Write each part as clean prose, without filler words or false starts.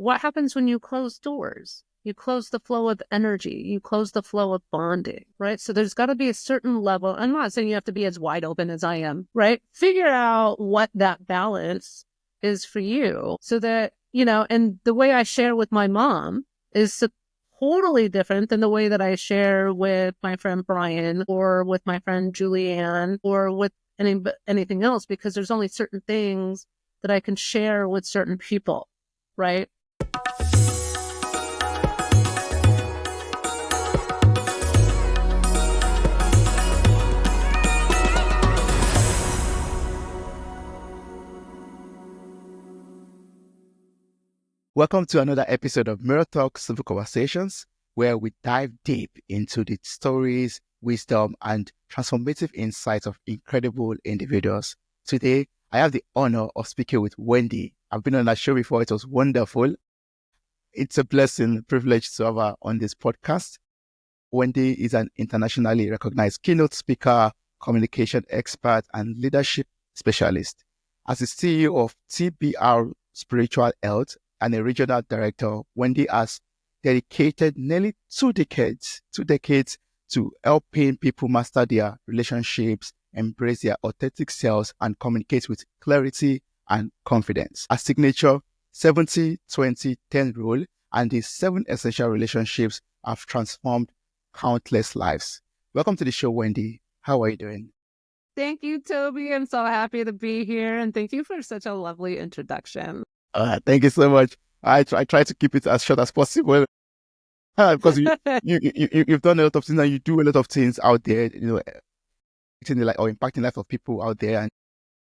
What happens when you close doors? You close the flow of energy. You close the flow of bonding, right? So there's got to be a certain level. I'm not saying you have to be as wide open as I am, right? Figure out what that balance is for you so that, and the way I share with my mom is totally different than the way that I share with my friend Brian or with my friend Julianne or with anything else, because there's only certain things that I can share with certain people, right? Welcome to another episode of Mirror Talk Soulful Conversations, where we dive deep into the stories, wisdom, and transformative insights of incredible individuals. Today, I have the honor of speaking with Wendy. I've been on that show before. It was wonderful. It's a blessing, privilege to have her on this podcast. Wendy is an internationally recognized keynote speaker, communication expert, and leadership specialist. As the CEO of TBR Spiritual Health and a regional director, Wendy has dedicated nearly 2 decades to helping people master their relationships, embrace their authentic selves, and communicate with clarity and confidence. Her signature 70-20-10 rule and the 7 essential relationships have transformed countless lives. Welcome to the show, Wendy. How are you doing? Thank you, Toby. I'm so happy to be here, and thank you for such a lovely introduction. Thank you so much. I try to keep it as short as possible because you've done a lot of things and you do a lot of things out there, impacting the life of people out there. And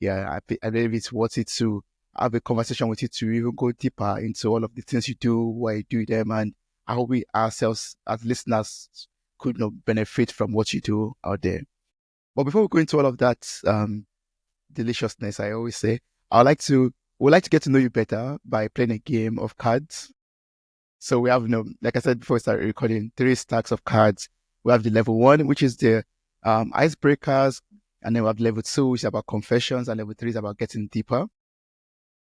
yeah, I believe it's worth it to have a conversation with you to even go deeper into all of the things you do, why you do them, and how we ourselves as listeners could benefit from what you do out there. But before we go into all of that deliciousness, I always say, we'd like to get to know you better by playing a game of cards. So we have, like I said before we started recording, 3 stacks of cards. We have the level 1, which is the icebreakers, and then we have level 2, which is about confessions, and level 3 is about getting deeper.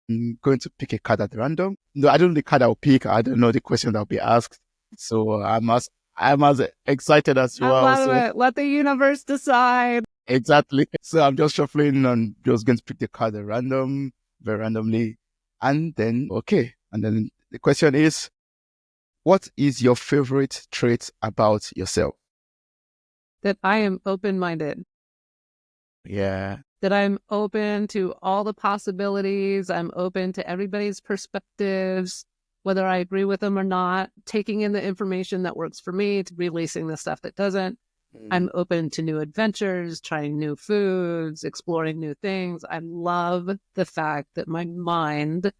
I'm going to pick a card at random. No, I don't know the card I'll pick. I don't know the question that'll be asked. So I'm as excited as well. I love it. Let the universe decide. Exactly. So I'm just shuffling and just going to pick the card at random, very randomly. And then the question is, what is your favorite trait about yourself? That I am open-minded. Yeah. That I'm open to all the possibilities. I'm open to everybody's perspectives, whether I agree with them or not, taking in the information that works for me, to releasing the stuff that doesn't. I'm open to new adventures, trying new foods, exploring new things. I love the fact that my mind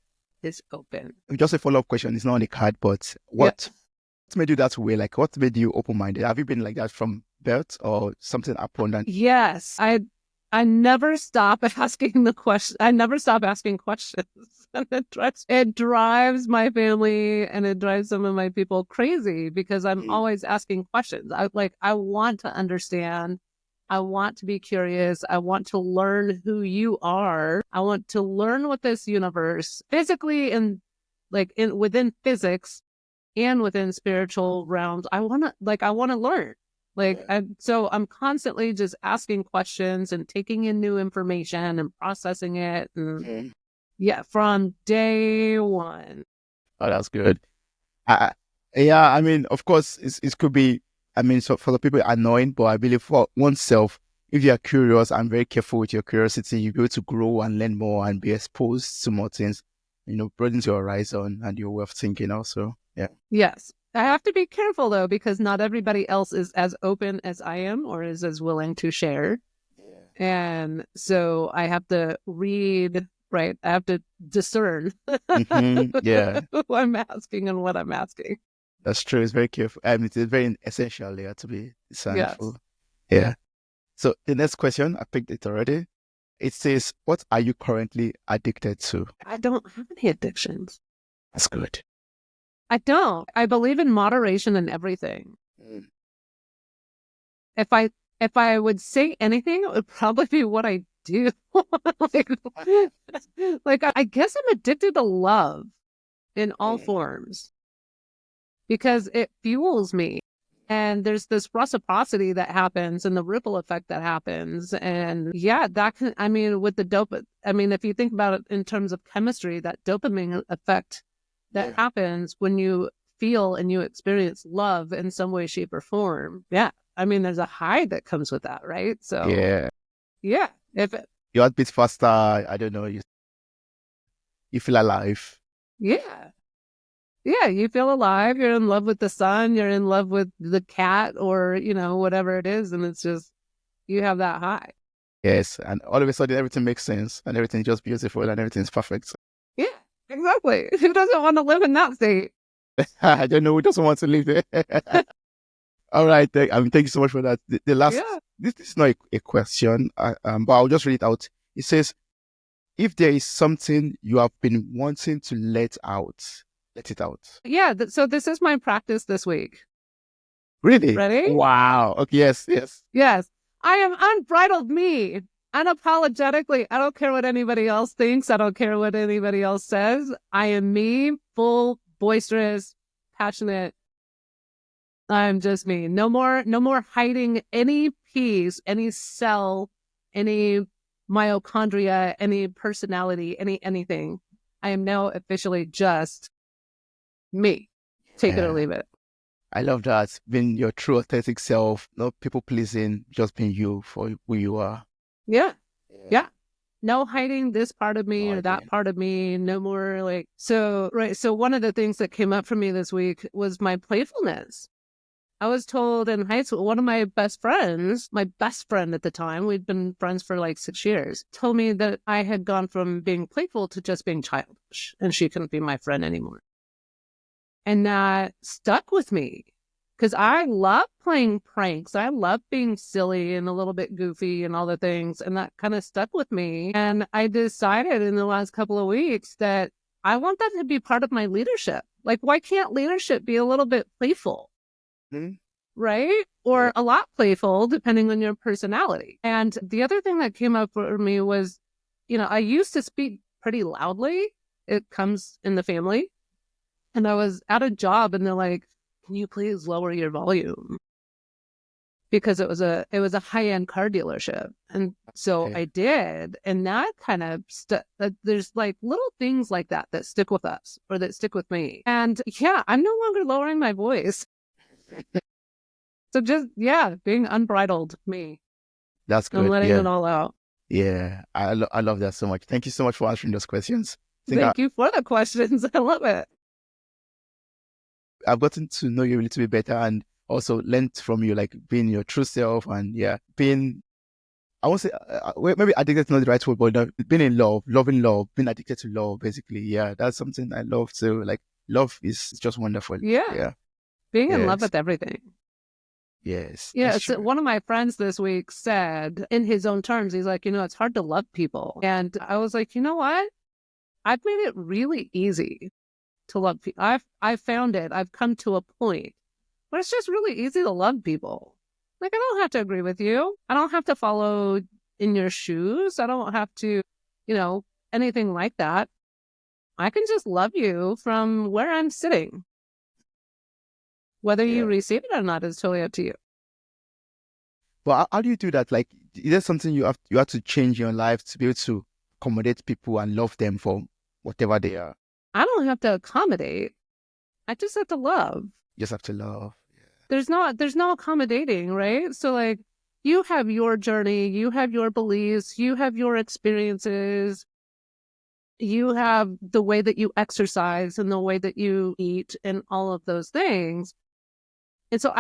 is open. Just a follow-up question. It's not on the card, but what made you that way? Like, what made you open-minded? Have you been like that from birth or something happened? Yes. I never stop asking the question. I never stop asking questions. And it drives my family and it drives some of my people crazy because I'm always asking questions. I want to understand. I want to be curious. I want to learn who you are. I want to learn what this universe physically and within physics and within spiritual realms. I want to learn. So I'm constantly just asking questions and taking in new information and processing it. And from day one. Oh, that's good. I mean, of course, it could be, so for the people annoying, but I believe for oneself, if you're curious and very careful with your curiosity, you'll be able to grow and learn more and be exposed to more things, broadens your horizon and your way of thinking also. Yeah. Yes. I have to be careful, though, because not everybody else is as open as I am or is as willing to share. Yeah. And so I have to read, right? I have to discern who I'm asking and what I'm asking. That's true. It's very careful. It's very essential there to be discerning. Yeah. So the next question, I picked it already. It says, what are you currently addicted to? I don't have any addictions. That's good. I don't. I believe in moderation in everything. If I would say anything, it would probably be what I do. I guess I'm addicted to love. in all forms because it fuels me. And there's this reciprocity that happens and the ripple effect that happens. And yeah, that can, I mean, with the dopamine, I mean, if you think about it in terms of chemistry, that dopamine effect that happens when you feel and you experience love in some way, shape, or form. Yeah. I mean, there's a high that comes with that, right? So, yeah. If it, Your heart beats faster. I don't know. You feel alive. yeah. Yeah, you feel alive. You're in love with the sun. You're in love with the cat or, you know, whatever it is. And it's just, you have that high. Yes. And all of a sudden, everything makes sense and everything's just beautiful and everything's perfect. Yeah, exactly. Who doesn't want to live in that state? I don't know who doesn't want to live there. All right. Thank you so much for that. The last, this is not a question, but I'll just read it out. It says, if there is something you have been wanting to let it out. Yeah. So this is my practice this week. Really? Ready? Wow. Okay. Yes. Yes. I am unbridled me. Unapologetically. I don't care what anybody else thinks. I don't care what anybody else says. I am me, full, boisterous, passionate. I'm just me. No more hiding any piece, any cell, any mitochondria, any personality, anything. I am now officially just me. Take it or leave it. I love that. Being your true authentic self, not people pleasing, just being you for who you are. Yeah. No hiding this part of me or that part of me. No more like, so, right. So one of the things that came up for me this week was my playfulness. I was told in high school, one of my best friends, my best friend at the time, we'd been friends for like 6 years, told me that I had gone from being playful to just being childish and she couldn't be my friend anymore. And that stuck with me because I love playing pranks. I love being silly and a little bit goofy and all the things. And that kind of stuck with me. And I decided in the last couple of weeks that I want that to be part of my leadership. Like, why can't leadership be a little bit playful? Right? Or a lot playful, depending on your personality. And the other thing that came up for me was, I used to speak pretty loudly. It comes in the family. And I was at a job and they're like, can you please lower your volume? Because it was a high-end car dealership. And so I did. And that kind of there's like little things like that stick with us or that stick with me. And yeah, I'm no longer lowering my voice. So just, being unbridled me. That's good. I'm letting it all out. Yeah, I love that so much. Thank you so much for answering those questions. Thank you for the questions. I love it. I've gotten to know you a little bit better and also learned from you, like being your true self and being, I won't say, maybe addicted is not the right word, but being in love, loving love, being addicted to love, basically. Yeah, that's something I love too. Like, love is just wonderful. Yeah. Being in love with everything. Yes. Yeah. So one of my friends this week said in his own terms, he's like, it's hard to love people. And I was like, you know what? I've made it really easy to love people. I've found it. I've come to a point where it's just really easy to love people. Like, I don't have to agree with you. I don't have to follow in your shoes. I don't have to, anything like that. I can just love you from where I'm sitting. Whether you receive it or not is totally up to you. But how do you do that? Like, is there something you have to change in your life to be able to accommodate people and love them for whatever they are? I don't have to accommodate. I just have to love. You just have to love. Yeah. There's no accommodating, right? So like, you have your journey, you have your beliefs, you have your experiences, you have the way that you exercise and the way that you eat and all of those things. And so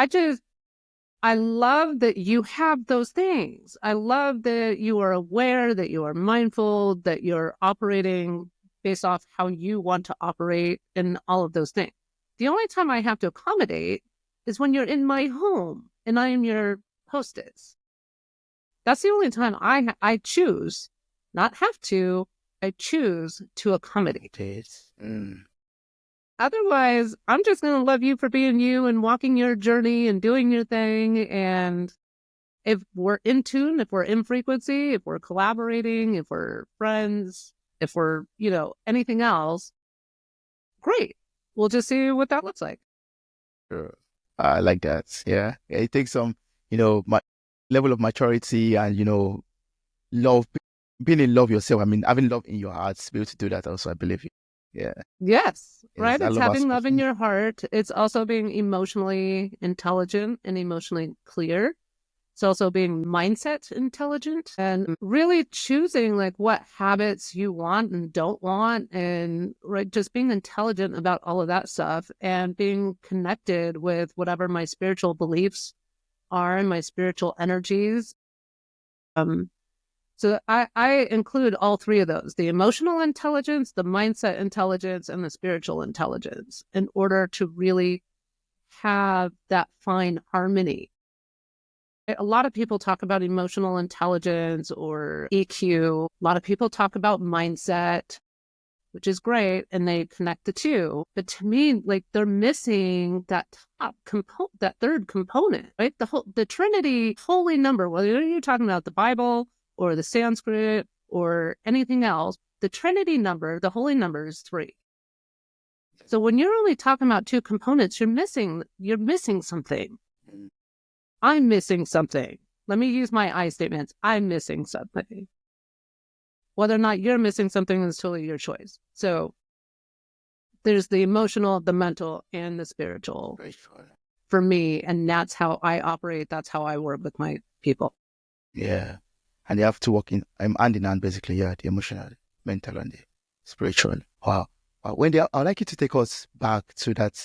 I love that you have those things. I love that you are aware, that you are mindful, that you're operating based off how you want to operate and all of those things. The only time I have to accommodate is when you're in my home and I am your hostess. That's the only time I choose, not have to, I choose to accommodate. Otherwise, I'm just going to love you for being you and walking your journey and doing your thing. And if we're in tune, if we're in frequency, if we're collaborating, if we're friends, if we're, anything else, Great. We'll just see what that looks like. Sure. I like that. Yeah. It takes some, level of maturity and, love, being in love yourself. I mean, having love in your heart to be able to do that also, I believe. Yeah. Yes, Yes. right. I It's love having love in aspect. your heart. It's also being emotionally intelligent and emotionally clear. It's also being mindset intelligent and really choosing like what habits you want and don't want, and right, just being intelligent about all of that stuff and being connected with whatever my spiritual beliefs are and my spiritual energies. Um, so I include all three of those: the emotional intelligence, the mindset intelligence, and the spiritual intelligence in order to really have that fine harmony. A lot of people talk about emotional intelligence or EQ. A lot of people talk about mindset, which is great, and they connect the two. But to me, like they're missing that top component, that third component, right? The Trinity holy number, whether you're talking about the Bible or the Sanskrit or anything else, the Trinity number, the holy number is 3. So when you're only talking about 2 components, you're missing something. I'm missing something. Let me use my I statements. I'm missing something. Whether or not you're missing something is totally your choice. So there's the emotional, the mental, and the spiritual for me. And that's how I operate. That's how I work with my people. Yeah. And they have to work in hand in hand, basically. Yeah. The emotional, mental, and the spiritual. Wow. Wendy, I'd like you to take us back to that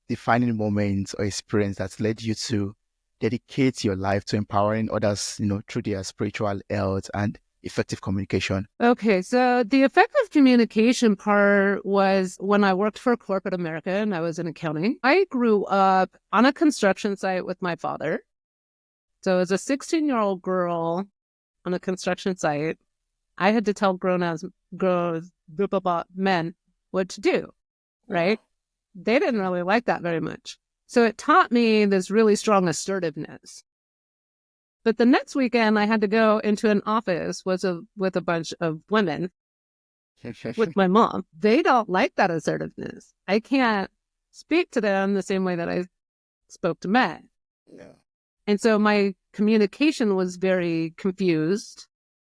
defining moment or experience that led you to dedicate your life to empowering others, through their spiritual health and effective communication. Okay, so the effective communication part was when I worked for corporate America and I was in accounting. I grew up on a construction site with my father. So as a 16-year-old girl on a construction site, I had to tell grown men what to do, right? They didn't really like that very much. So it taught me this really strong assertiveness. But the next weekend, I had to go into an office with a bunch of women with my mom. They don't like that assertiveness. I can't speak to them the same way that I spoke to men. Yeah. And so my communication was very confused.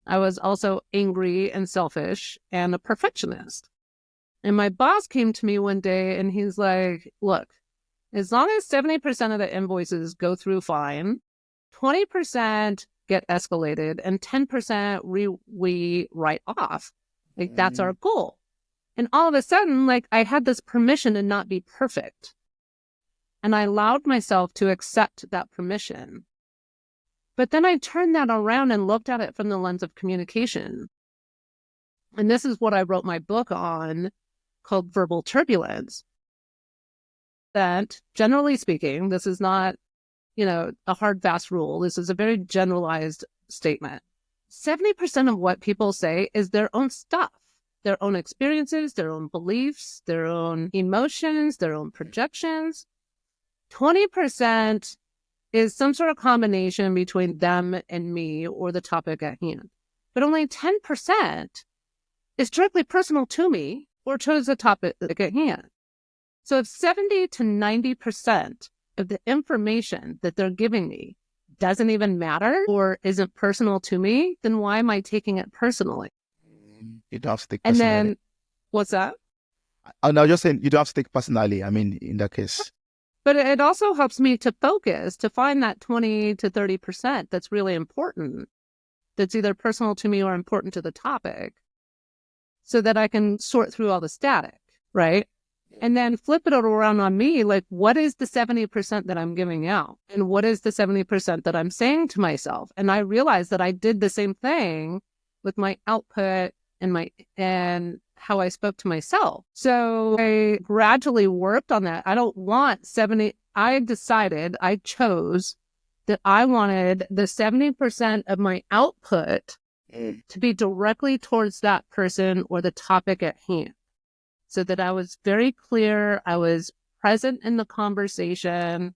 I was also angry and selfish and a perfectionist. And my boss came to me one day and he's like, look, as long as 70% of the invoices go through fine, 20% get escalated and 10% we write off. Like that's our goal. And all of a sudden, like I had this permission to not be perfect. And I allowed myself to accept that permission. But then I turned that around and looked at it from the lens of communication. And this is what I wrote my book on, called Verbal Turbulence. That generally speaking, this is not, a hard, fast rule. This is a very generalized statement. 70% of what people say is their own stuff, their own experiences, their own beliefs, their own emotions, their own projections. 20% is some sort of combination between them and me or the topic at hand. But only 10% is directly personal to me or to the topic at hand. So if 70 to 90% of the information that they're giving me doesn't even matter or isn't personal to me, then why am I taking it personally? You don't have to take And personally. then, what's that? I'm now just saying you don't have to take personally. I mean, in that case. But it also helps me to focus, to find that 20 to 30% that's really important, that's either personal to me or important to the topic, so that I can sort through all the static, right? And then flip it around on me, like what is the 70% that I'm giving out? And what is the 70% that I'm saying to myself? And I realized that I did the same thing with my output and how I spoke to myself. So I gradually worked on that. I don't want 70. I chose that I wanted the 70% of my output to be directly towards that person or the topic at hand, so that I was very clear. I was present in the conversation.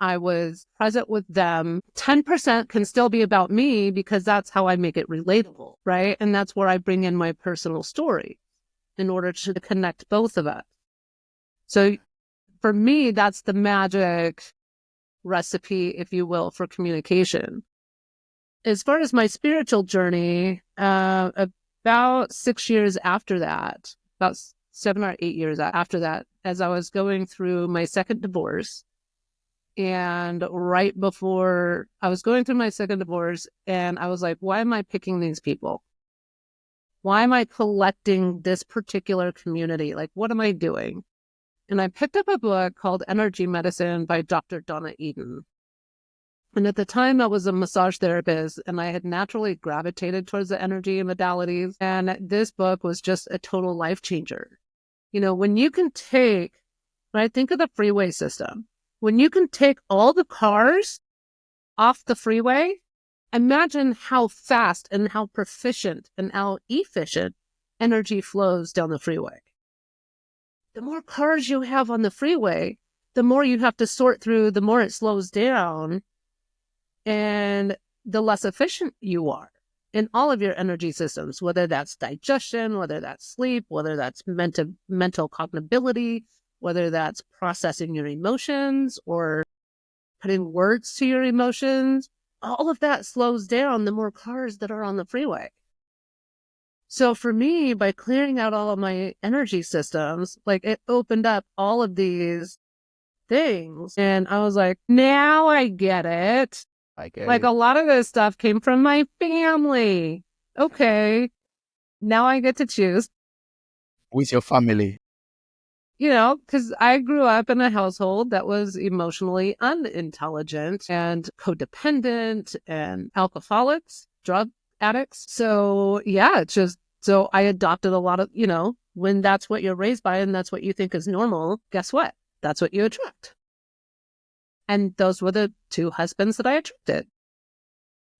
I was present with them. 10% can still be about me because that's how I make it relatable, right? And that's where I bring in my personal story in order to connect both of us. So for me, that's the magic recipe, if you will, for communication. As far as my spiritual journey, about 6 years after that, about 7 or 8 years after that, as I was going through my second divorce, and right before I was going through my second divorce, and I was like, why am I picking these people? Why am I collecting this particular community? Like, what am I doing? And I picked up a book called Energy Medicine by Dr. Donna Eden. And at the time, I was a massage therapist, and I had naturally gravitated towards the energy modalities. And this book was just a total life changer. You know, when you can take, right, think of the freeway system. When you can take all the cars off the freeway, imagine how fast and how proficient and how efficient energy flows down the freeway. The more cars you have on the freeway, the more you have to sort through, the more it slows down, and the less efficient you are in all of your energy systems, whether that's digestion, whether that's sleep, whether that's mental cognibility, whether that's processing your emotions or putting words to your emotions. All of that slows down the more cars that are on the freeway. So for me, by clearing out all of my energy systems, like it opened up all of these things. And I was like, now I get it. Like a lot of this stuff came from my family. Okay. Now I get to choose. With your family. You know, because I grew up in a household that was emotionally unintelligent and codependent and alcoholics, drug addicts. So yeah, it's just, so I adopted a lot of, you know, when that's what you're raised by and that's what you think is normal, guess what? That's what you attract. And those were the two husbands that I attracted.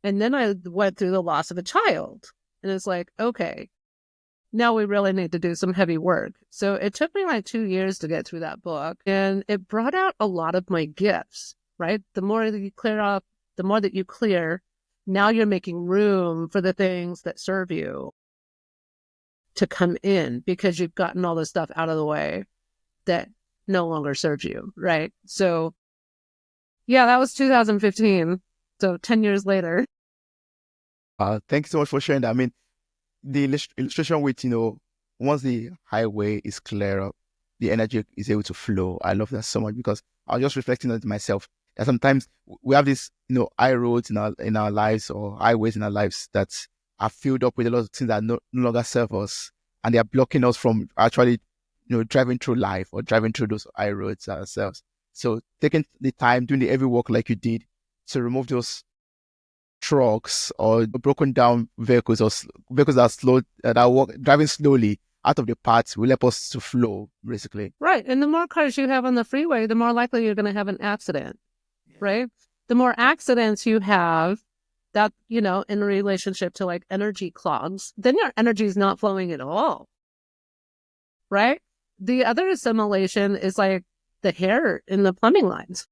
And then I went through the loss of a child. And it's like, okay, now we really need to do some heavy work. So it took me like 2 years to get through that book. And it brought out a lot of my gifts, right? The more that you clear up, the more that you clear, now you're making room for the things that serve you to come in because you've gotten all the stuff out of the way that no longer serves you, right? So yeah, that was 2015. So 10 years later. Thank you so much for sharing that. I mean, the illustration with, once the highway is clear up, the energy is able to flow. I love that so much because I was just reflecting on it myself. That sometimes we have these, high roads in our lives or highways in our lives that are filled up with a lot of things that no longer serve us, and they are blocking us from actually, driving through life or driving through those high roads ourselves. So taking the time, doing the heavy work like you did to remove those trucks or broken down vehicles or vehicles that are slow, that are driving slowly out of the path will help us to flow, basically. Right. And the more cars you have on the freeway, the more likely you're going to have an accident, right? The more accidents you have that, in relationship to like energy clogs, then your energy is not flowing at all, right? The other assimilation is like the hair in the plumbing lines.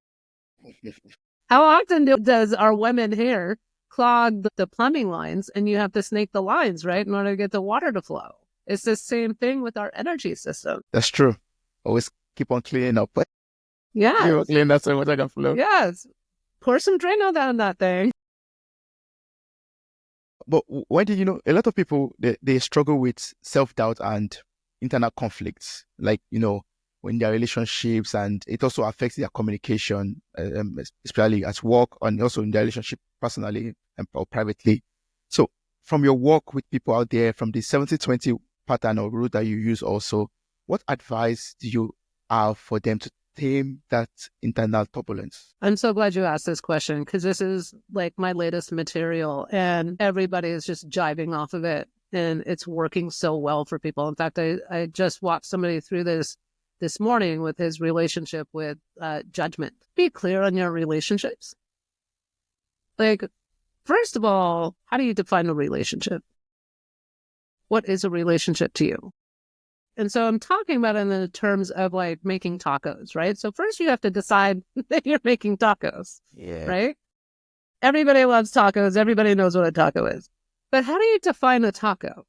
How often does our women hair clog the plumbing lines and you have to snake the lines, right, in order to get the water to flow? It's the same thing with our energy system. That's true. Always keep on cleaning up. Yes. Keep on cleaning up so water can flow. Yes. Pour some Drano down that thing. But Wendy, a lot of people, they struggle with self-doubt and internal conflicts, like, when their relationships, and it also affects their communication, especially at work and also in their relationship personally or privately. So from your work with people out there, from the 70-20 pattern or route that you use also, what advice do you have for them to tame that internal turbulence? I'm so glad you asked this question because this is like my latest material and everybody is just jiving off of it and it's working so well for people. In fact, I just walked somebody through this morning with his relationship with judgment. Be clear on your relationships. Like, first of all, how do you define a relationship? What is a relationship to you? And so I'm talking about it in the terms of like making tacos, right? So first you have to decide that you're making tacos, right? Everybody loves tacos. Everybody knows what a taco is. But how do you define a taco?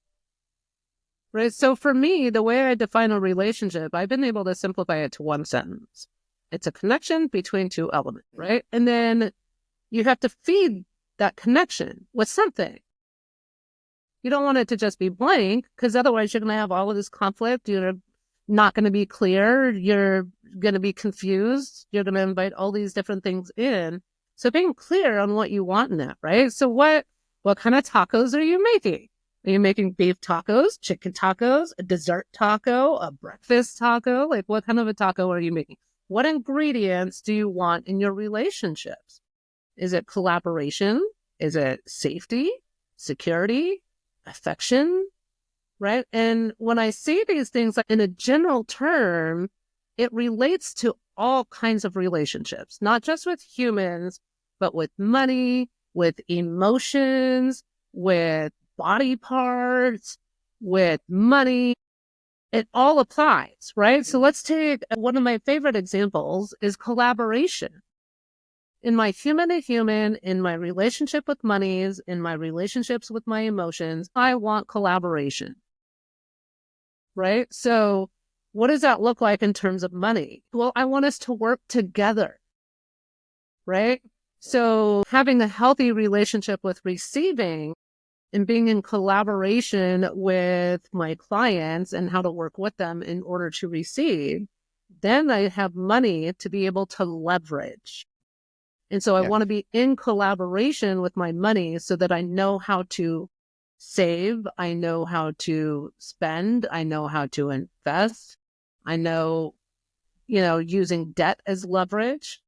right? So for me, the way I define a relationship, I've been able to simplify it to one sentence. It's a connection between two elements, right? And then you have to feed that connection with something. You don't want it to just be blank, because otherwise you're going to have all of this conflict. You're not going to be clear. You're going to be confused. You're going to invite all these different things in. So being clear on what you want in that, right? So what kind of tacos are you making? Are you making beef tacos, chicken tacos, a dessert taco, a breakfast taco? Like, what kind of a taco are you making? What ingredients do you want in your relationships? Is it collaboration? Is it safety, security, affection, right? And when I say these things like in a general term, it relates to all kinds of relationships, not just with humans, but with money, with emotions, with body parts, with money. It all applies, right? So let's take one of my favorite examples is collaboration. In my human to human, in my relationship with monies, in my relationships with my emotions, I want collaboration, right? So what does that look like in terms of money? Well, I want us to work together, right? So having a healthy relationship with receiving and being in collaboration with my clients and how to work with them in order to receive, then I have money to be able to leverage. And so I want to be in collaboration with my money so that I know how to save. I know how to spend. I know how to invest. I know, using debt as leverage.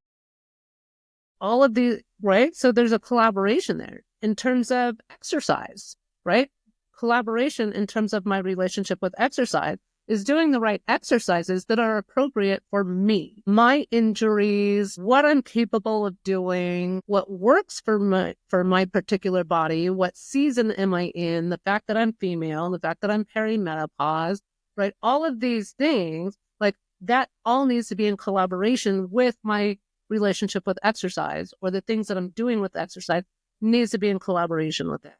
All of these, right? So there's a collaboration there in terms of exercise, right? Collaboration in terms of my relationship with exercise is doing the right exercises that are appropriate for me, my injuries, what I'm capable of doing, what works for my particular body, what season am I in, the fact that I'm female, the fact that I'm perimenopause, right? All of these things, like that all needs to be in collaboration with my relationship with exercise, or the things that I'm doing with exercise needs to be in collaboration with that.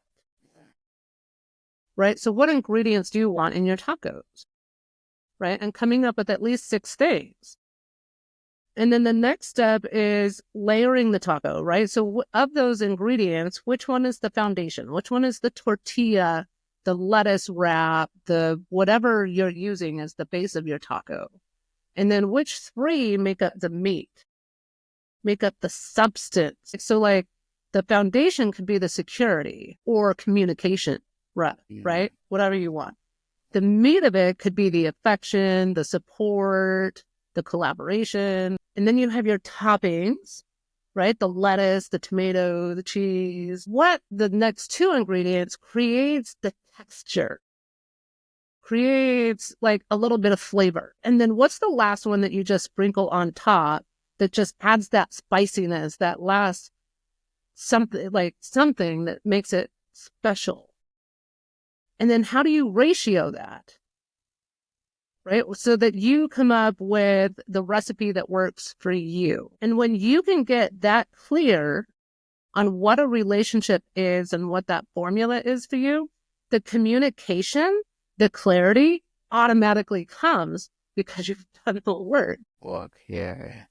Right? So what ingredients do you want in your tacos? Right? And coming up with at least 6 things. And then the next step is layering the taco, right? So of those ingredients, which one is the foundation? Which one is the tortilla, the lettuce wrap, the whatever you're using as the base of your taco? And then which 3 make up the meat, make up the substance? So like the foundation could be the security or communication, right? Whatever you want. The meat of it could be the affection, the support, the collaboration. And then you have your toppings, right? The lettuce, the tomato, the cheese. What the next 2 ingredients creates the texture, creates like a little bit of flavor. And then what's the last one that you just sprinkle on top that just adds that spiciness, that last something that makes it special? And then how do you ratio that, right? So that you come up with the recipe that works for you. And when you can get that clear on what a relationship is and what that formula is for you, the communication, the clarity automatically comes because you've done the work. Yeah.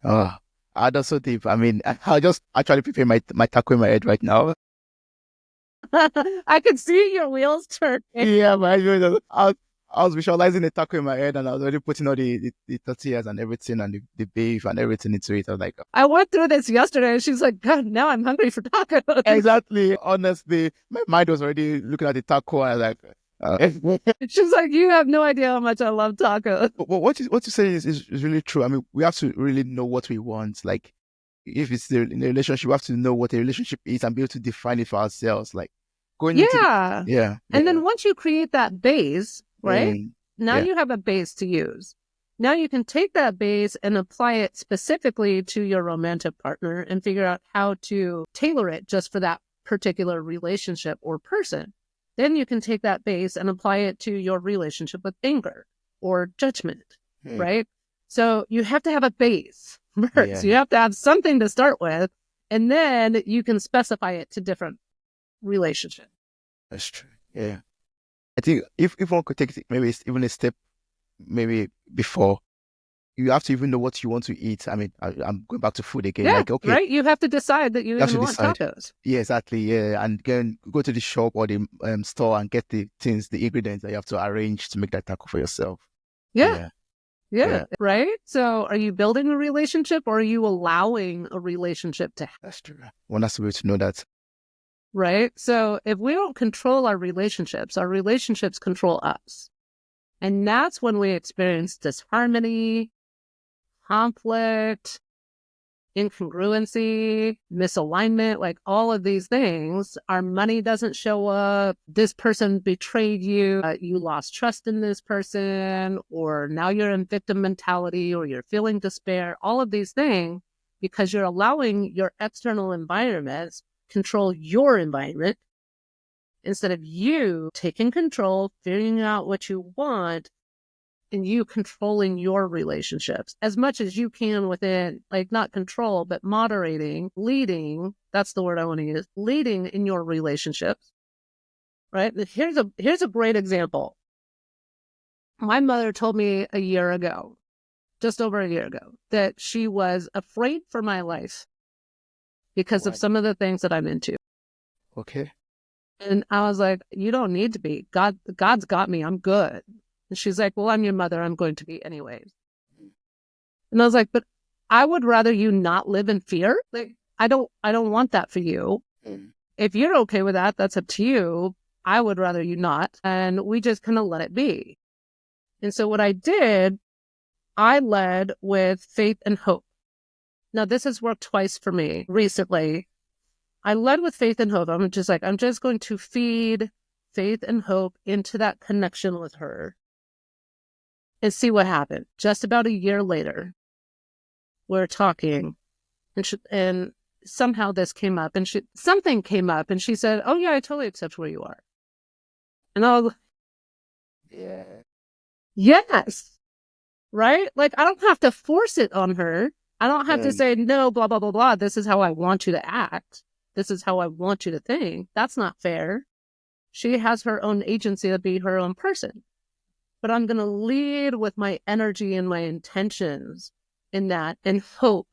Oh, that's so deep. I mean, I'll just actually prepare my taco in my head right now. I could see your wheels turning. Yeah, man. I was visualizing the taco in my head, and I was already putting all the tortillas and everything, and the beef and everything into it. I was like, I went through this yesterday, and she's like, God, now I'm hungry for tacos. Exactly. Honestly, my mind was already looking at the taco. I was like, she's like, you have no idea how much I love tacos. But what you say is really true. I mean, we have to really know what we want. Like, if it's in a relationship, we have to know what a relationship is and be able to define it for ourselves. Like, going into And then once you create that base, right? Now you have a base to use. Now you can take that base and apply it specifically to your romantic partner and figure out how to tailor it just for that particular relationship or person. Then you can take that base and apply it to your relationship with anger or judgment, right? So you have to have a base first. You have to have something to start with, and then you can specify it to different relationships. That's true. Yeah. I think if one could take it maybe it's even a step maybe before, you have to even know what you want to eat. I mean, I'm going back to food again. Yeah, Like, okay, right. You have to decide that you you have even to want decide. tacos. Yeah, exactly. Yeah, and go to the shop or the store and get the things, the ingredients that you have to arrange to make that taco for yourself. Yeah, Yeah, yeah, yeah, right. So are you building a relationship or are you allowing a relationship to happen? that's true. One has to be able to know that. Right? So if we don't control our relationships control us. And that's when we experience disharmony, conflict, incongruency, misalignment, like all of these things. Our money doesn't show up. This person betrayed you. You lost trust in this person, or now you're in victim mentality, or you're feeling despair. All of these things because you're allowing your external environments control your environment instead of you taking control, figuring out what you want, and you controlling your relationships as much as you can within, like, not control, but moderating, leading. That's the word I want to use. Leading in your relationships, right? Here's a great example. My mother told me a year ago, just over a year ago, that she was afraid for my life because of Right. some of the things that I'm into. Okay. And I was like, you don't need to be. God's got me. I'm good. And she's like, well, I'm your mother. I'm going to be anyways. And I was like, but I would rather you not live in fear. Like, I don't want that for you. Mm. If you're okay with that, that's up to you. I would rather you not. And we just kind of let it be. And so what I did, I led with faith and hope. Now, this has worked twice for me recently. I led with faith and hope. I'm just going to feed faith and hope into that connection with her and see what happened. Just about a year later, we're talking and somehow this came up and something came up and she said, oh yeah, I totally accept where you are. And I was, Yeah. yes, right? Like, I don't have to force it on her. I don't have to Mm. say, no, blah, blah, blah, blah. This is how I want you to act. This is how I want you to think. That's not fair. She has her own agency to be her own person. But I'm going to lead with my energy and my intentions in that and hope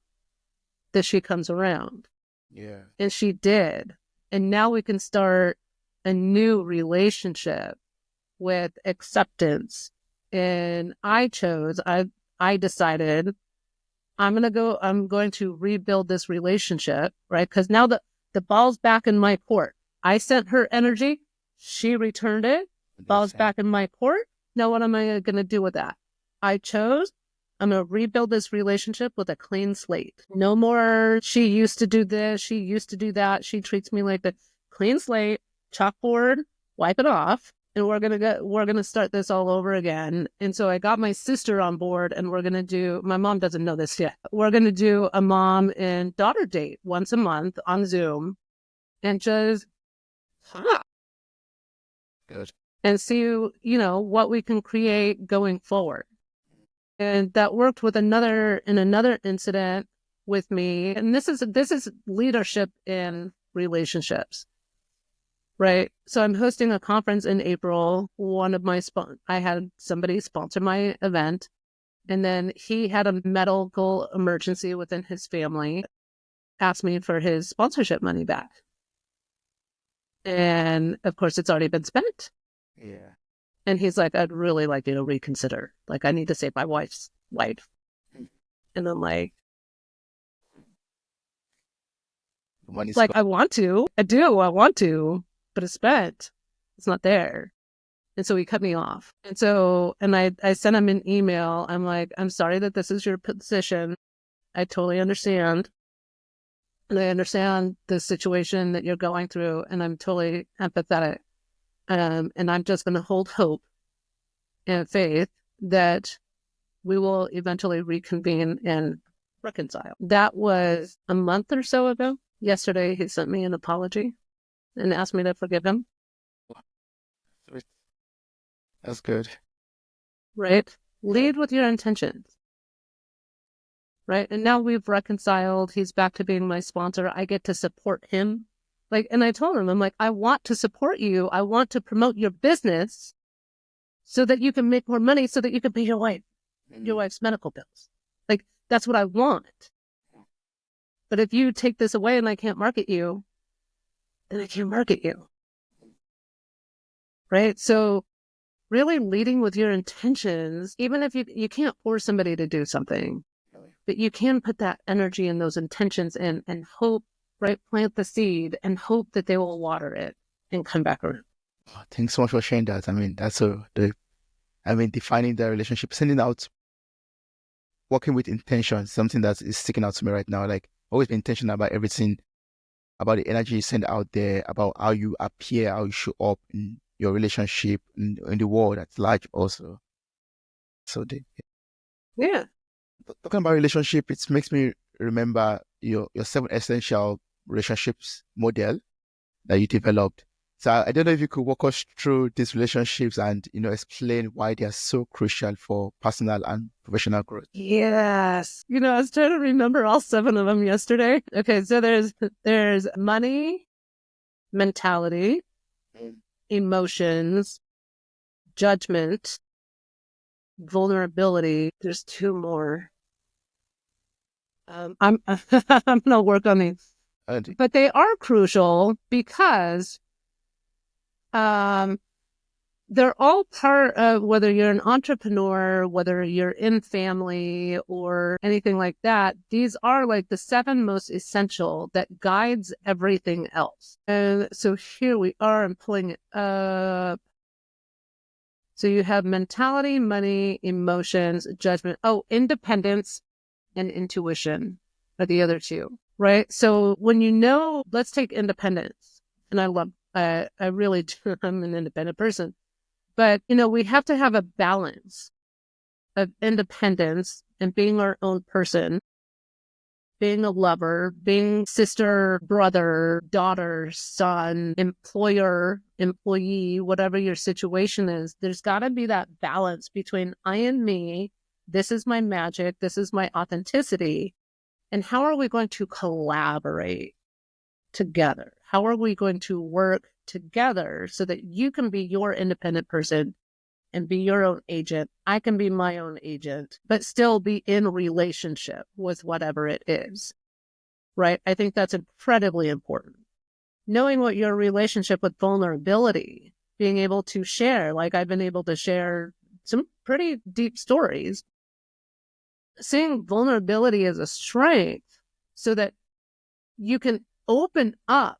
that she comes around. Yeah. And she did. And now we can start a new relationship with acceptance. And I decided I'm going to rebuild this relationship, right? Because now the ball's back in my court. I sent her energy. She returned it. Ball's 100%. back in my court. Now what am I going to do with that? I chose, I'm going to rebuild this relationship with a clean slate. No more, she used to do this. She used to do that. She treats me like the clean slate, chalkboard, wipe it off. And we're gonna start this all over again. And so I got my sister on board, and my mom doesn't know this yet. We're gonna do a mom and daughter date once a month on Zoom, and just talk Good. and see, what we can create going forward. And that worked with another incident with me. And this is leadership in relationships. Right. So I'm hosting a conference in April. I had somebody sponsor my event, and then he had a medical emergency within his family, asked me for his sponsorship money back. And of course, it's already been spent. Yeah. And he's like, I'd really like you to reconsider. Like, I need to save my wife's life. Mm. And I'm The money's like, gone. I want to. I want to, but it's spent. It's not there. And so he cut me off. And I sent him an email. I'm like, I'm sorry that this is your position. I totally understand. And I understand the situation that you're going through. And I'm totally empathetic. And I'm just going to hold hope and faith that we will eventually reconvene and reconcile. That was a month or so ago. Yesterday, he sent me an apology and asked me to forgive him. Sweet. That's good. Right? Yeah. Lead with your intentions. Right. And now we've reconciled. He's back to being my sponsor. I get to support him Like, and I told him, I'm like, I want to support you. I want to promote your business so that you can make more money so that you can pay your wife's medical bills. Like, that's what I want. But if you take this away and I can't market you, then I can't market you. Right? So really leading with your intentions, even if you can't force somebody to do something, but you can put that energy and those intentions in and hope, right? Plant the seed and hope that they will water it and come back around. Thanks so much for sharing that. I mean, defining the relationship, sending out, working with intention, something that is sticking out to me right now. Like, always be intentional about everything, about the energy you send out there, about how you appear, how you show up in your relationship, in the world at large also. So, Yeah. talking about relationship, it makes me remember your 7 essential relationships model that you developed. So I don't know if you could walk us through these relationships and, explain why they are so crucial for personal and professional growth. Yes. I was trying to remember all 7 of them yesterday. Okay. So there's money, mentality, emotions, judgment, vulnerability. There's 2 more. I'm I'm gonna work on these, but they are crucial because they're all part of whether you're an entrepreneur, whether you're in family or anything like that. These are like the 7 most essential that guides everything else. And so here we are. I'm pulling it up. So you have mentality, money, emotions, judgment. Oh, independence and intuition are the other 2, right? So when let's take independence. And I really do, I'm an independent person. But, we have to have a balance of independence and being our own person, being a lover, being sister, brother, daughter, son, employer, employee, whatever your situation is. There's got to be that balance between I and me. This is my magic. This is my authenticity. And how are we going to collaborate together? How are we going to work together so that you can be your independent person and be your own agent? I can be my own agent, but still be in relationship with whatever it is, right? I think that's incredibly important. Knowing what your relationship with vulnerability, being able to share, like I've been able to share some pretty deep stories, seeing vulnerability as a strength so that you can open up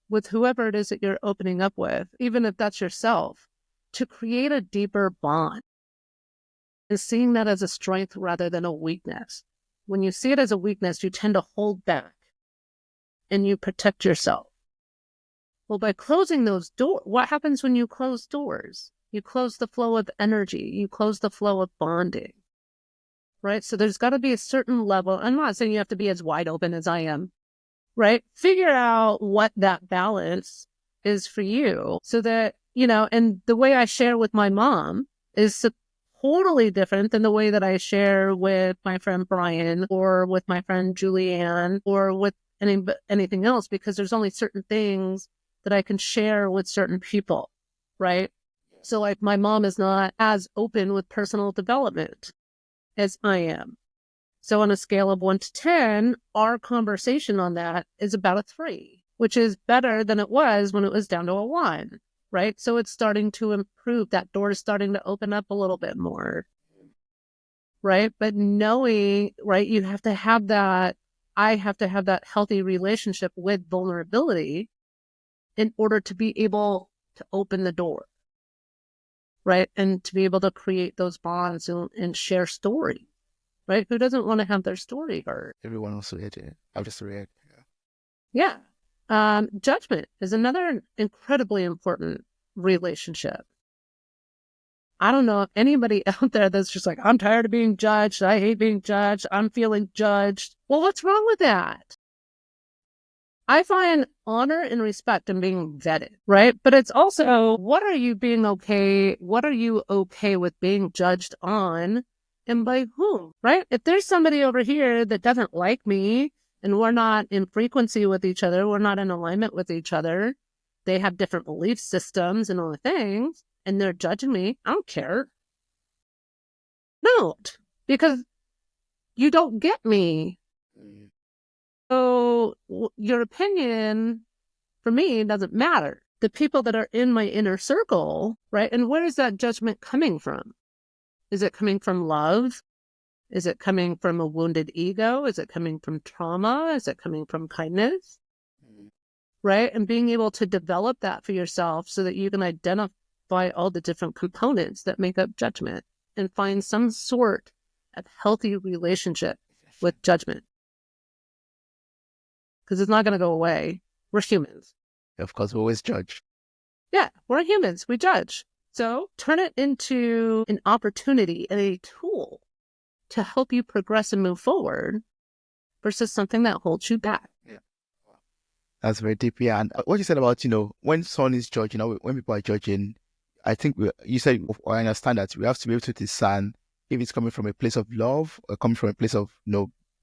with whoever it is that you're opening up with, even if that's yourself, to create a deeper bond. And seeing that as a strength rather than a weakness. When you see it as a weakness, you tend to hold back and you protect yourself. Well, by closing those doors, what happens when you close doors? You close the flow of energy. You close the flow of bonding, right? So there's got to be a certain level. I'm not saying you have to be as wide open as I am, right? Figure out what that balance is for you so that, and the way I share with my mom is totally different than the way that I share with my friend Brian or with my friend Julianne or with anything else, because there's only certain things that I can share with certain people, right? So like my mom is not as open with personal development as I am. So on a scale of 1 to 10, our conversation on that is about a 3, which is better than it was when it was down to a 1, right? So it's starting to improve. That door is starting to open up a little bit more, right? But knowing, right, you have to have that, I have to have that healthy relationship with vulnerability in order to be able to open the door, right? And to be able to create those bonds and share stories. Right? Who doesn't want to have their story heard? Everyone wants to hear it. I'll just react. Yeah. Judgment is another incredibly important relationship. I don't know if anybody out there that's just like, I'm tired of being judged. I hate being judged. I'm feeling judged. Well, what's wrong with that? I find honor and respect in being vetted, right? But it's also, what are you okay with being judged on? And by whom, right? If there's somebody over here that doesn't like me and we're not in frequency with each other, we're not in alignment with each other, they have different belief systems and all the things, and they're judging me, I don't care. No, because you don't get me. So your opinion for me doesn't matter. The people that are in my inner circle, right? And where is that judgment coming from? Is it coming from love? Is it coming from a wounded ego? Is it coming from trauma? Is it coming from kindness? Right? And being able to develop that for yourself so that you can identify all the different components that make up judgment and find some sort of healthy relationship with judgment. Because it's not going to go away. We're humans. Of course, we always judge. Yeah, we're humans. We judge. So turn it into an opportunity and a tool to help you progress and move forward versus something that holds you back. Yeah. That's very deep. Yeah. And what you said about, when someone is judging, when people are judging, I think you said, I understand that we have to be able to discern if it's coming from a place of love or coming from a place of,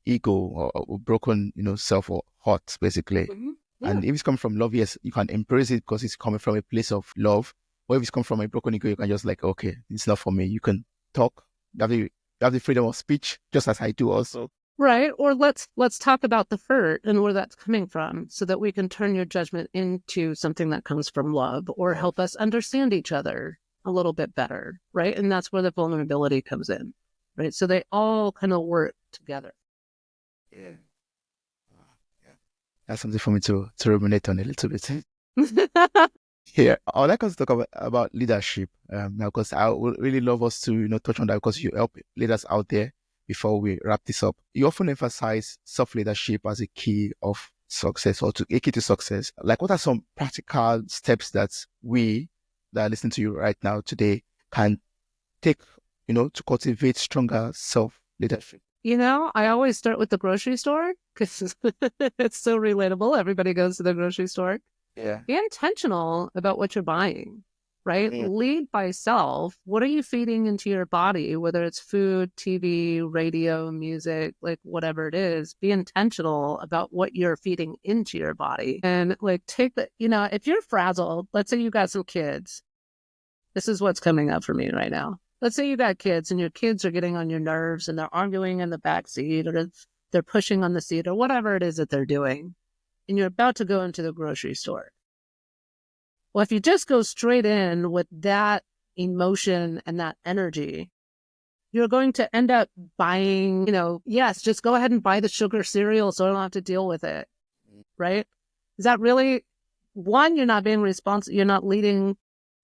ego or broken, self or heart, basically. Mm-hmm. Yeah. And if it's coming from love, yes, you can embrace it because it's coming from a place of love. Or if it's coming from a broken ego, you can just okay, it's not for me. You can talk. You have the freedom of speech, just as I do also. Right. Or let's talk about the hurt and where that's coming from so that we can turn your judgment into something that comes from love or help us understand each other a little bit better. Right. And that's where the vulnerability comes in. Right. So they all kind of work together. Yeah. That's something for me to ruminate on a little bit. Yeah, I would like us to talk about leadership, because I would really love us to touch on that because you help leaders out there. Before we wrap this up, you often emphasize self-leadership as a key of success or a key to success. Like, what are some practical steps that we that are listening to you right now today can take, to cultivate stronger self-leadership? I always start with the grocery store because it's so relatable. Everybody goes to the grocery store. Yeah. Be intentional about what you're buying, right? Lead by self. What are you feeding into your body, whether it's food, TV, radio, music, like whatever it is? Be intentional about what you're feeding into your body. And take the, if you're frazzled, let's say you got some kids. This is what's coming up for me right now. Let's say you got kids and your kids are getting on your nerves and they're arguing in the back seat or they're pushing on the seat or whatever it is that they're doing. And you're about to go into the grocery store. Well, if you just go straight in with that emotion and that energy, you're going to end up buying, yes, just go ahead and buy the sugar cereal so I don't have to deal with it, right? Is that really, one, you're not being responsible, you're not leading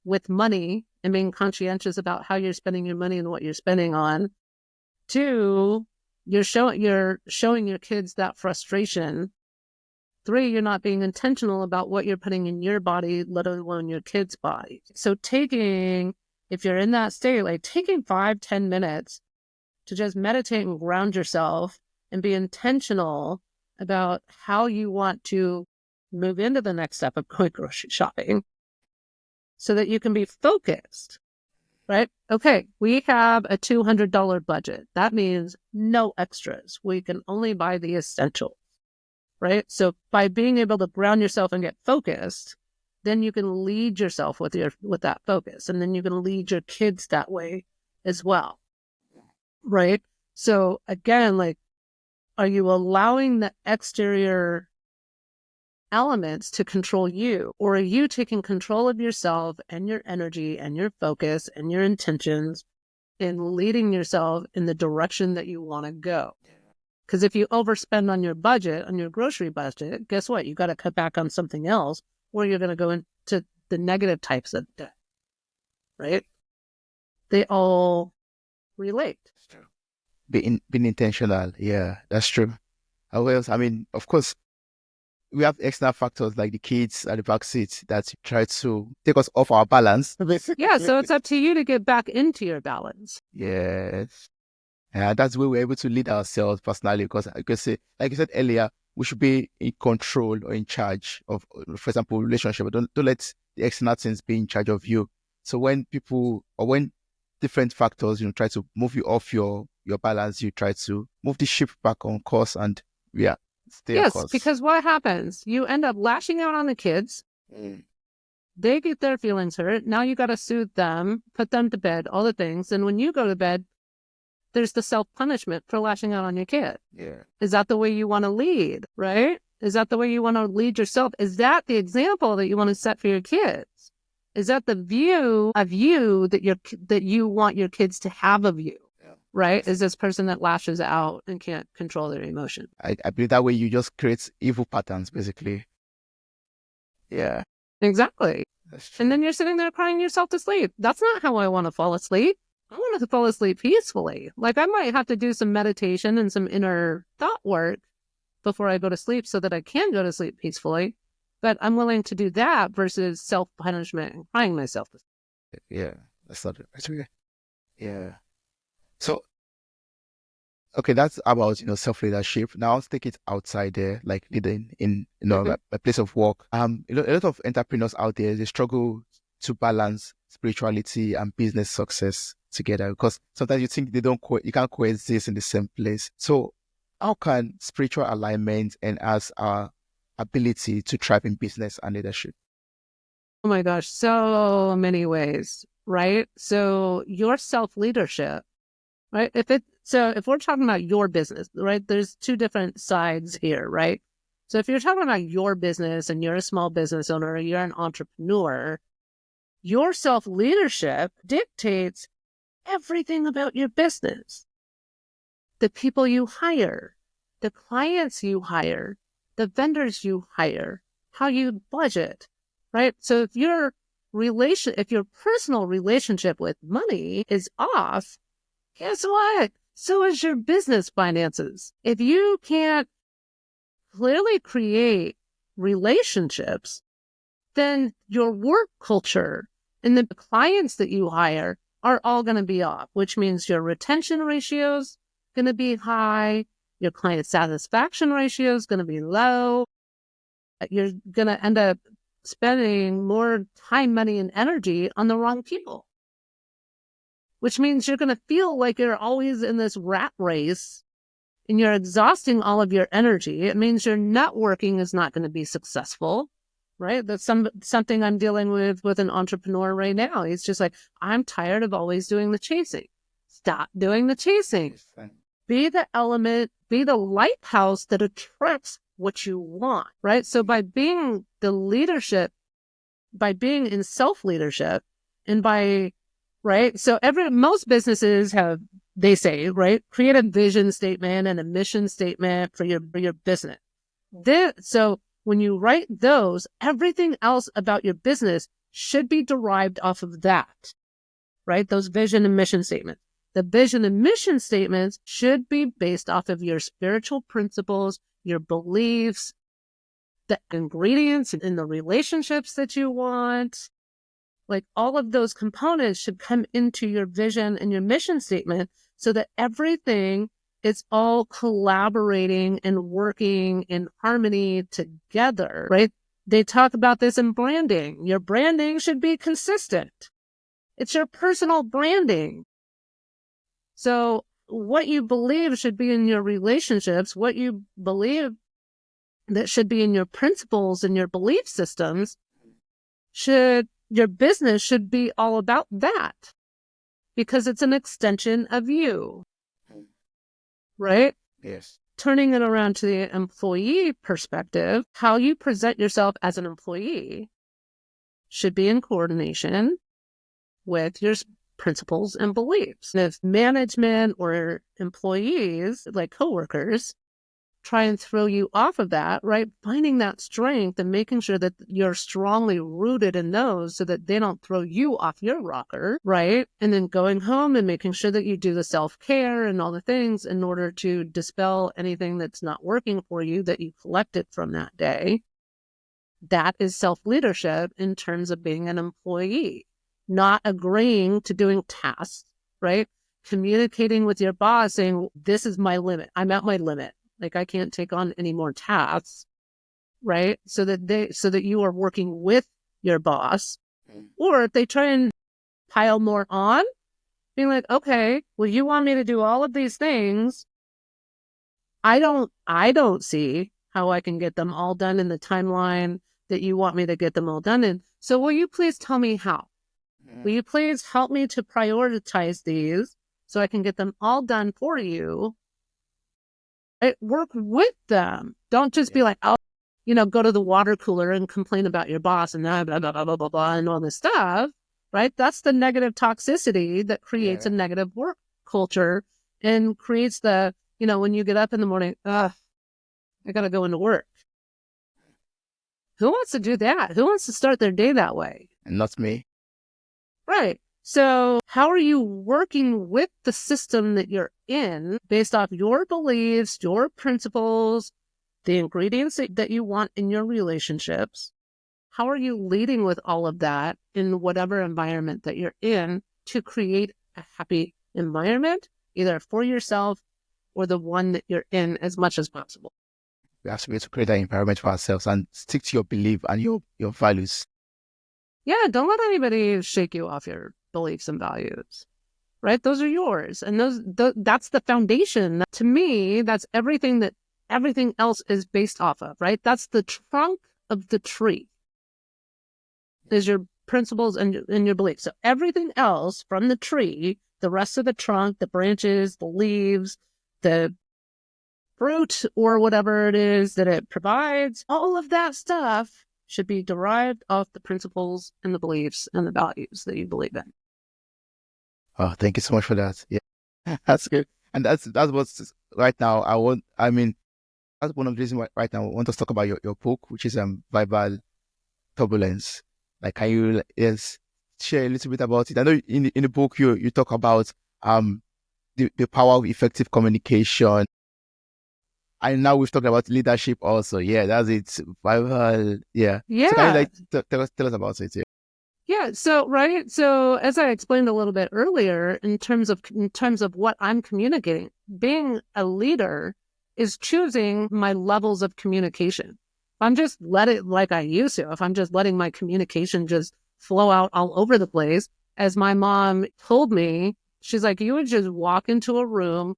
with money and being conscientious about how you're spending your money and what you're spending on. Two, you're showing your kids that frustration. Three, you're not being intentional about what you're putting in your body, let alone your kid's body. So if you're in that state, taking 5-10 minutes to just meditate and ground yourself and be intentional about how you want to move into the next step of going grocery shopping so that you can be focused, right? Okay, we have a $200 budget. That means no extras. We can only buy the essentials. Right? So by being able to ground yourself and get focused, then you can lead yourself with that focus. And then you can lead your kids that way as well. Right? So again, are you allowing the exterior elements to control you? Or are you taking control of yourself and your energy and your focus and your intentions and leading yourself in the direction that you want to go? Because if you overspend on your budget, on your grocery budget, guess what? You got to cut back on something else, or you're going to go into the negative types of debt, right? They all relate. That's true. Being intentional. Yeah, that's true. I mean, of course, we have external factors like the kids at the back seat that try to take us off our balance. Basically. Yeah, so it's up to you to get back into your balance. Yes. That's where we're able to lead ourselves personally because, like you said earlier, we should be in control or in charge of, for example, relationship. Don't let the external things be in charge of you. So when different factors, try to move you off your balance, you try to move the ship back on course, and yeah, Stay a Yes, course. because what happens? You end up lashing out on the kids. They get their feelings hurt. Now you got to soothe them, put them to bed, all the things. And when you go to bed, there's the self-punishment for lashing out on your kid. Yeah. Is that the way you want to lead, right? Is that the way you want to lead yourself? Is that the example that you want to set for your kids? Is that the view of you that you want your kids to have of you? Yeah. Right? Is this person that lashes out and can't control their emotion? I believe that way you just create evil patterns, basically. Yeah. Exactly. That's true. And then you're sitting there crying yourself to sleep. That's not how I want to fall asleep. I want to fall asleep peacefully. Like I might have to do some meditation and some inner thought work before I go to sleep so that I can go to sleep peacefully. But I'm willing to do that versus self-punishment and crying myself to sleep. Yeah. That's not it. That's weird. Yeah. So, okay, that's about, self-leadership. Now let's take it outside there, like leading in, a place of work. A lot of entrepreneurs out there, they struggle to balance spirituality and business success together because sometimes you think you can't coexist in the same place. So how can spiritual alignment enhance our ability to thrive in business and leadership? Oh my gosh, so many ways, right? So your self-leadership, right? If we're talking about your business, right, there's two different sides here, right? So if you're talking about your business and you're a small business owner, you're an entrepreneur, your self-leadership dictates everything about your business. The people you hire, the clients you hire, the vendors you hire, how you budget, right? So if your personal relationship with money is off, guess what? So is your business finances. If you can't clearly create relationships, then your work culture and the clients that you hire are all going to be off, which means your retention ratio is going to be high. Your client satisfaction ratio is going to be low. You're going to end up spending more time, money, and energy on the wrong people, which means you're going to feel like you're always in this rat race and you're exhausting all of your energy. It means your networking is not going to be successful, right? That's something I'm dealing with an entrepreneur right now. He's just like, I'm tired of always doing the chasing. Stop doing the chasing. Be the element, be the lighthouse that attracts what you want, right? So by being the leadership, by being in self-leadership and right? So most businesses have, they say, right, create a vision statement and a mission statement for your business. So when you write those, everything else about your business should be derived off of that, right? Those vision and mission statements. The vision and mission statements should be based off of your spiritual principles, your beliefs, the ingredients in the relationships that you want. Like all of those components should come into your vision and your mission statement so that everything is all collaborating and working in harmony together, right? They talk about this in branding. Your branding should be consistent. It's your personal branding. So what you believe should be in your relationships, what you believe that should be in your principles and your belief systems your business should be all about that because it's an extension of you, right? Yes. Turning it around to the employee perspective, how you present yourself as an employee should be in coordination with your principles and beliefs. And if management or employees, like coworkers, try and throw you off of that, right? Finding that strength and making sure that you're strongly rooted in those so that they don't throw you off your rocker, right? And then going home and making sure that you do the self-care and all the things in order to dispel anything that's not working for you that you collected from that day. That is self-leadership in terms of being an employee, not agreeing to doing tasks, right? Communicating with your boss saying, this is my limit. I'm at my limit. Like I can't take on any more tasks, right? So that you are working with your boss. Or if they try and pile more on, being like, okay, well, you want me to do all of these things. I don't see how I can get them all done in the timeline that you want me to get them all done in. So will you please tell me how? Will you please help me to prioritize these so I can get them all done for you? Work with them. Don't just be like, oh, go to the water cooler and complain about your boss and blah, blah, blah, blah, blah, blah, and all this stuff, right? That's the negative toxicity that creates a negative work culture and creates the, when you get up in the morning, I got to go into work. Who wants to do that? Who wants to start their day that way? And not me. Right. So how are you working with the system that you're in based off your beliefs, your principles, the ingredients that you want in your relationships? How are you leading with all of that in whatever environment that you're in to create a happy environment, either for yourself or the one that you're in as much as possible? We have to be able to create that environment for ourselves and stick to your belief and your values. Yeah, don't let anybody shake you off your beliefs and values, right? Those are yours. And that's the foundation. To me, that's everything that everything else is based off of, right? That's the trunk of the tree is your principles and your beliefs. So everything else from the tree, the rest of the trunk, the branches, the leaves, the fruit or whatever it is that it provides, all of that stuff should be derived off the principles and the beliefs and the values that you believe in. Oh, thank you so much for that. Yeah, that's good. And that's what's right now. That's one of the reasons why right now I want us to talk about your book, which is Verbal Turbulence. Like, can you share a little bit about it? I know in the book you talk about the power of effective communication. And now we've talked about leadership also. Yeah, that's it. Verbal, yeah. Yeah. So can you tell us about it? Yeah. Yeah. So, right. So as I explained a little bit earlier, in terms of what I'm communicating, being a leader is choosing my levels of communication. If I'm just like I used to, if I'm just letting my communication just flow out all over the place, as my mom told me, she's like, you would just walk into a room,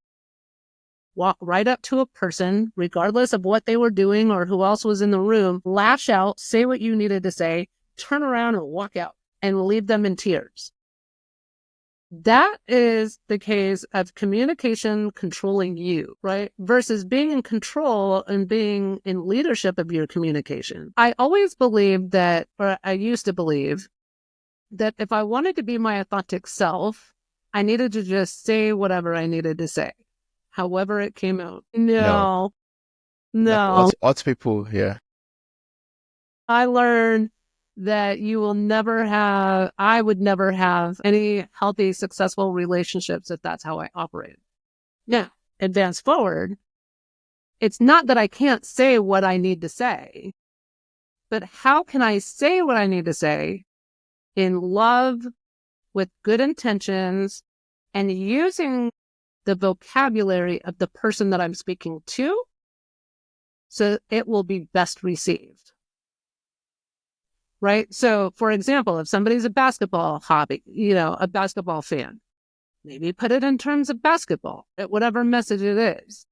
walk right up to a person, regardless of what they were doing or who else was in the room, lash out, say what you needed to say, turn around and walk out and leave them in tears. That is the case of communication controlling you, right? Versus being in control and being in leadership of your communication. I always believed that, or I used to believe that if I wanted to be my authentic self, I needed to just say whatever I needed to say, however it came out. No. Like people, yeah. I learned that I would never have any healthy, successful relationships if that's how I operated. Now, advance forward, it's not that I can't say what I need to say, but how can I say what I need to say in love, with good intentions, and using the vocabulary of the person that I'm speaking to so it will be best received. Right? So, for example, if somebody's a basketball fan, maybe put it in terms of basketball, whatever message it is,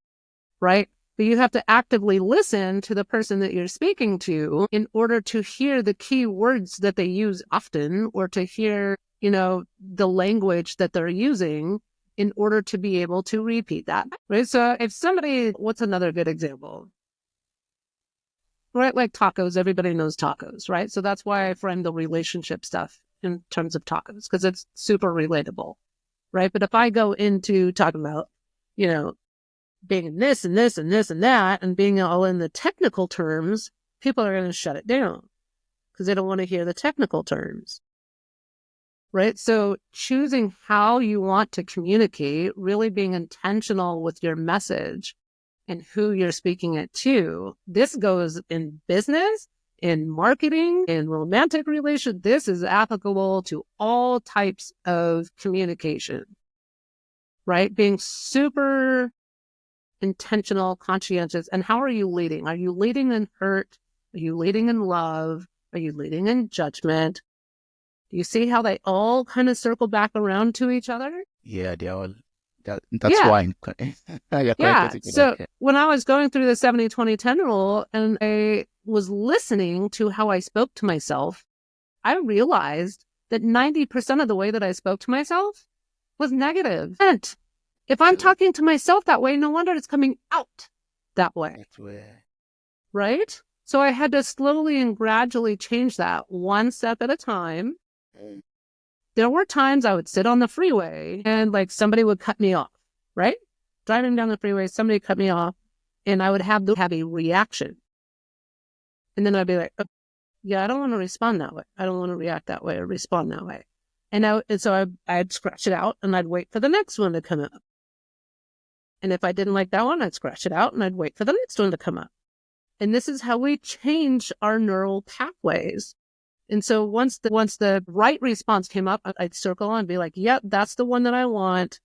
right? But you have to actively listen to the person that you're speaking to in order to hear the key words that they use often, or to hear, the language that they're using in order to be able to repeat that, right? So what's another good example? Right, like tacos, everybody knows tacos, right? So that's why I frame the relationship stuff in terms of tacos, because it's super relatable, right? But if I go into talking about, being this and this and this and that, and being all in the technical terms, people are going to shut it down because they don't want to hear the technical terms, right? So choosing how you want to communicate, really being intentional with your message and who you're speaking it to. This goes in business, in marketing, in romantic relations. This is applicable to all types of communication, right? Being super intentional, conscientious. And how are you leading? Are you leading in hurt? Are you leading in love? Are you leading in judgment? Do you see how they all kind of circle back around to each other? Yeah, they're all That's Yeah. why you're Yeah. connected to that. So when I was going through the 70-20-10 rule and I was listening to how I spoke to myself, I realized that 90% of the way that I spoke to myself was negative. And if I'm So talking to myself that way, no wonder it's coming out that way, that's where. right? So I had to slowly and gradually change that one step at a time. Mm. There were times I would sit on the freeway and like somebody would cut me off, right? Driving down the freeway, somebody cut me off and I would have a reaction. And then I'd be like, oh, yeah, I don't want to respond that way. I don't want to react that way or respond that way. And so I'd scratch it out and I'd wait for the next one to come up. And if I didn't like that one, I'd scratch it out and I'd wait for the next one to come up. And this is how we change our neural pathways. And so once the right response came up, I'd circle and be like, yep, that's the one that I want.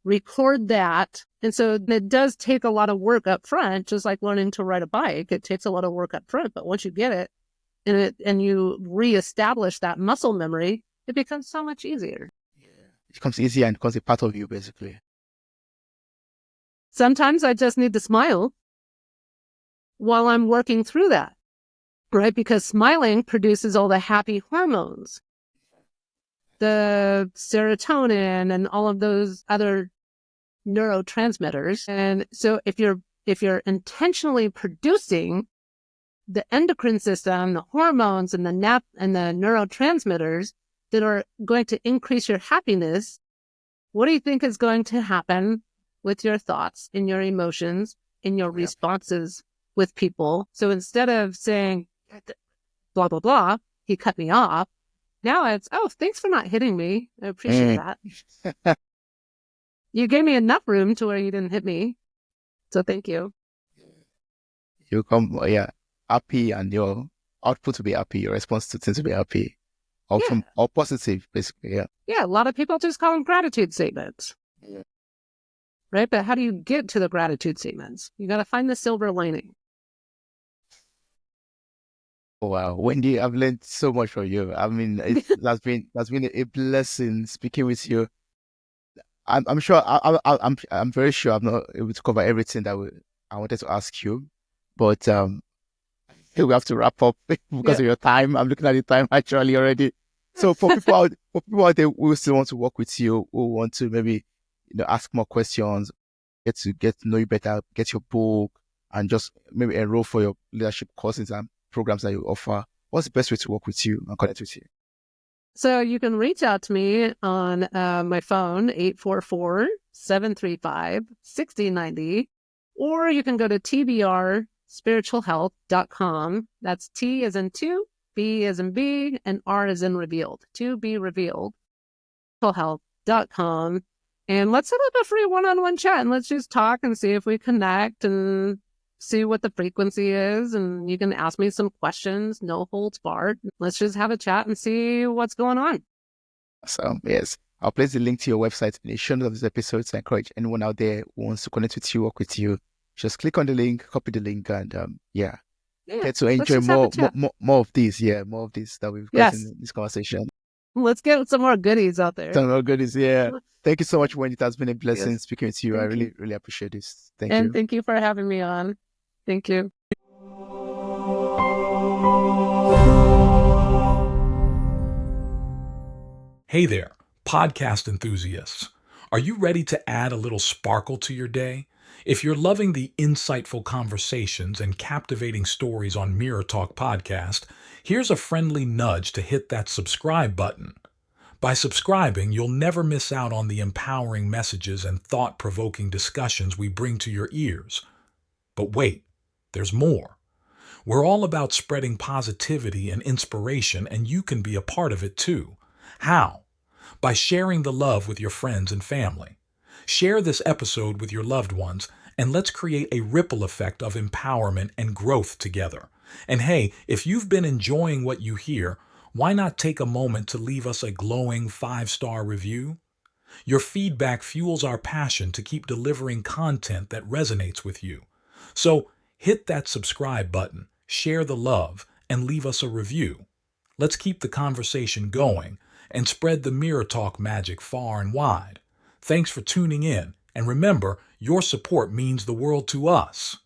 Record that. And so it does take a lot of work up front, just like learning to ride a bike. It takes a lot of work up front, but once you get it and you reestablish that muscle memory, it becomes so much easier. Yeah. It becomes easier and becomes a part of you, basically. Sometimes I just need to smile while I'm working through that, right? Because smiling produces all the happy hormones, the serotonin and all of those other neurotransmitters. And so if you're intentionally producing the endocrine system, the hormones and the neurotransmitters that are going to increase your happiness, what do you think is going to happen with your thoughts and your emotions and your responses with people? So instead of saying, blah, blah, blah, he cut me off, now it's, oh, thanks for not hitting me. I appreciate that. You gave me enough room to where you didn't hit me. So thank you. You come, happy, and your output to be happy, your response to things to be happy, or positive, basically. Yeah. A lot of people just call them gratitude statements. Yeah. Right? But how do you get to the gratitude statements? You got to find the silver lining. Wow, Wendy, I've learned so much from you. I mean, that's been a blessing speaking with you. I'm sure I'm very sure I'm not able to cover everything that I wanted to ask you, but we have to wrap up because of your time. I'm looking at the time actually already. So for people out there who still want to work with you, who want to maybe ask more questions, get to know you better, get your book, and just maybe enroll for your leadership courses and programs that you offer, what's the best way to work with you and connect with you? So you can reach out to me on my phone, 844-735-6090, or you can go to tbrspiritualhealth.com. That's T as in two, B as in B, and R as in revealed. To be revealed. Health.com. And let's set up a free one-on-one chat and let's just talk and see if we connect and see what the frequency is. And you can ask me some questions, no holds barred. Let's just have a chat and see what's going on. So, yes, I'll place the link to your website in the show notes of this episode to encourage anyone out there who wants to connect with you, work with you. Just click on the link, copy the link, and get to enjoy more of these. Yeah, more of these that we've got in this conversation. Let's get some more goodies out there. Some more goodies, yeah. Thank you so much, Wendy. It has been a blessing speaking with you. I really, really appreciate this. Thank you. And thank you for having me on. Thank you. Hey there, podcast enthusiasts. Are you ready to add a little sparkle to your day? If you're loving the insightful conversations and captivating stories on Mirror Talk Podcast, here's a friendly nudge to hit that subscribe button. By subscribing, you'll never miss out on the empowering messages and thought-provoking discussions we bring to your ears. But wait, there's more. We're all about spreading positivity and inspiration, and you can be a part of it too. How? By sharing the love with your friends and family. Share this episode with your loved ones, and let's create a ripple effect of empowerment and growth together. And hey, if you've been enjoying what you hear, why not take a moment to leave us a glowing 5-star review? Your feedback fuels our passion to keep delivering content that resonates with you. So hit that subscribe button, share the love, and leave us a review. Let's keep the conversation going and spread the Mirror Talk magic far and wide. Thanks for tuning in. And remember, your support means the world to us.